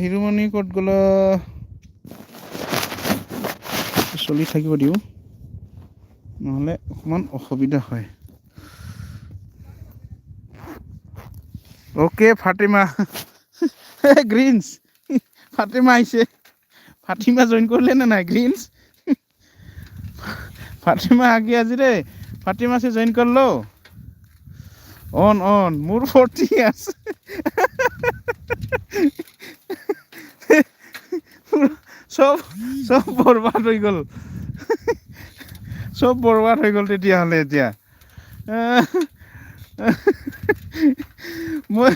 হিৰোমণি ক'ত গ'ল চলি থাকিব দিওঁ নহ'লে অকণমান অসুবিধা হয় ওকে ফাতিমা গ্ৰীণছ ফাতিমা আহিছে ফাতিমা জইন কৰিলে নে নাই গ্ৰীণছ ফাতিমা আগে আজি দেই ফাতিমা সে জইন করলো অন মোর 40 ইয়ার্স সব সব বরবাদ হয়ে গেল সব বরবাদ হয়ে গেল তেতিয়াহ'লে এতিয়া মই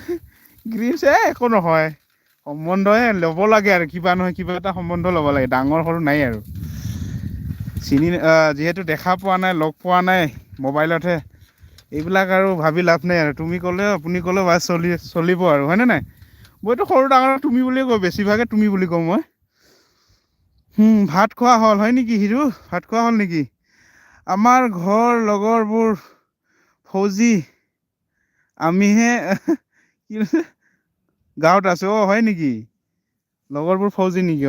গ্ৰীণছ একো নহয় সম্বন্ধহে ল'ব লাগে আৰু কিবা নহয় কিবা এটা সম্বন্ধ ল'ব লাগে ডাঙৰ সৰু নাই আৰু চিনি যিহেতু দেখা পোৱা নাই লগ পোৱা নাই মোবাইলতহে এইবিলাক আৰু ভাবি লাভ নাই আৰু তুমি ক'লে আপুনি ক'লে বাছ চলিব আৰু হয়নে নাই মইতো সৰু ডাঙৰ তুমি বুলিয়ে কওঁ বেছিভাগে তুমি বুলি কওঁ মই ভাত খোৱা হ'ল হয় নেকি হিৰো ভাত খোৱা হ'ল নেকি আমাৰ ঘৰ লগৰবোৰ ফৌজি আমিহে কি গাঁৱত আছো হয় নেকি লগৰবোৰ ফৌজি নেকি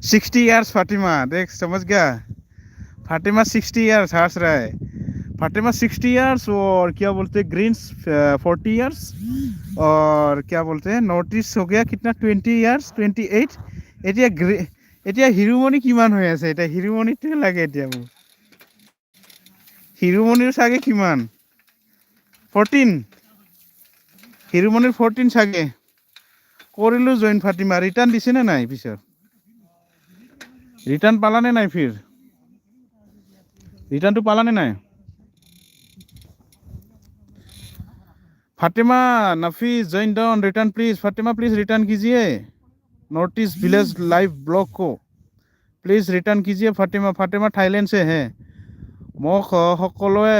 60 years फातिमा देख समझ गया फातिमा 60 years हंस रहा है फातिमा 60 years और क्या बोलते हैं ग्रीन्स 40 years और क्या बोलते हैं नोटिस हो गया कितना 20 years 28 এতিয়া হিৰোমণি কিমান হৈ আছে এতিয়া হিৰোমণিটোৱে লাগে এতিয়া মোৰ হিৰোমণিৰ চাগে কিমান 14 হিৰোমণিৰ 14 চাগে কৰিলো জইন ফাতিমা ৰিটাৰ্ণ দিছে নে নাই পিছত ৰিটাৰ্ণ পালানে নাই ফিৰ ৰিটাৰ্ণটো পালানে নাই Fatima Nafees join down return please Fatima please return कीजिए North East village live blog को प्लीज रिटर्न कीजिए फातिमा फातिमा थाईलैंड से है মোক সকলোৱে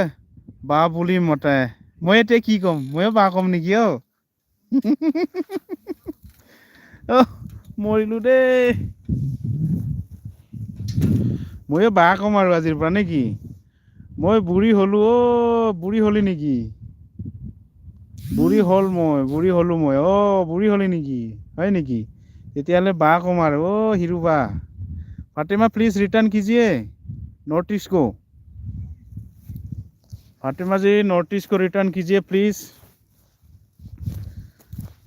বা বুলি মতে মই এতিয়া কি ক'ম ময়ো বা ক'ম নেকি মৰিলো দেই ময়ো বা ক'ম আৰু আজিৰ পৰা নেকি মই বুঢ়ী হলো বুঢ়ী হলি নেকি বুঢ়ী হলো মই বুঢ়ী হলি নেকি হয় নেকি তেতিয়াহ'লে বা ক'ম আৰু হিৰো বা फातिमा प्लीज रिटर्न कीजिए नॉर्थ ईस्ट को फातिमा जी नॉर्थ ईस्ट को रिटर्न कीजिए प्लीज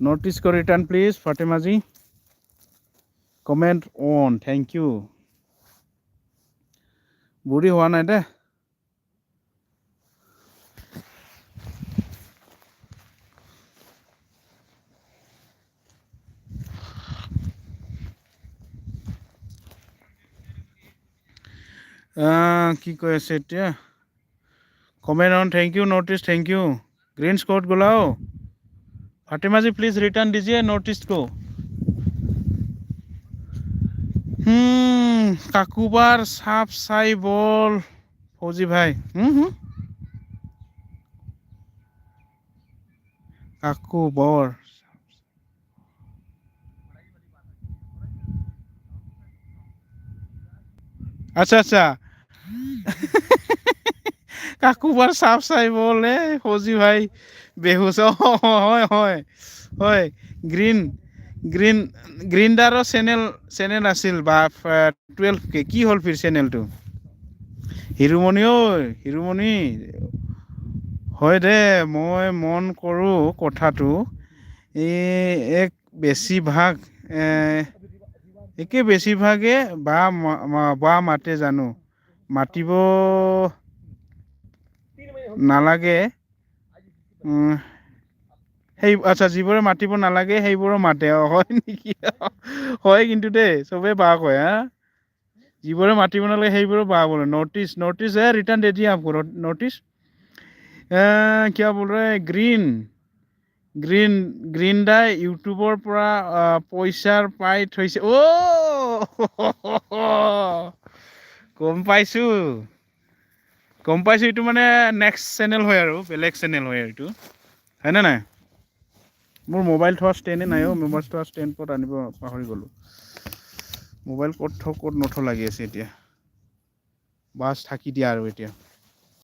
नॉर्थ ईस्ट को return please Fatima ji comment on thank you बुढ़ी हुआ ना दे কি কৈ আছে এতিয়া comment on thank you North East thank you green स्कॉट गुलाओ फातिमा जी प्लीज रिटर्न दीजिए नॉर्थ ईस्ट को काकुबार साफ साई बोल फौजी भाई काकुबर अच्छा अच्छा काकुबार साफ साई बोले फौजी भाई बेहुस হয় হয় হয় গ্ৰীণ গ্ৰীণ গ্ৰীণদাৰৰ চেনেল আছিল বা 12K কি হ'ল ফিৰ চেনেলটো হিৰোমণি হিৰোমণি হয় দে মই মন কৰোঁ কথাটো এক বেছিভাগ বেছিভাগে বা মাতে জানো মাতিব নালাগে সেই আচ্ছা যিবোৰে মাতিব নালাগে সেইবোৰো মাতে হয় নেকি হয় কিন্তু দেই চবেই বা কয় যিবোৰে মাতিব নালাগে সেইবোৰো বা बोले नॉर्थ ईस्ट है रिटर्न दे दिया आपको नॉर्थ ईस्ट क्या बोल रहे हैं গ্ৰীণ দাই ইউটিউবৰ পৰা পইচাৰ পাই থৈছে গম পাইছো এইটো মানে নেক্সট চেনেল হয় আৰু বেলেগ চেনেল হয় এইটো হয়নে নাই মোৰ মোবাইল থোৱা ষ্টেণ্ডে নাই মোবাইল থোৱা ষ্টেণ্ড ক'ত আনিব পাহৰি গ'লোঁ মোবাইল ক'ত নথ লাগি আছে এতিয়া বাছ থাকি দিয়া আৰু এতিয়া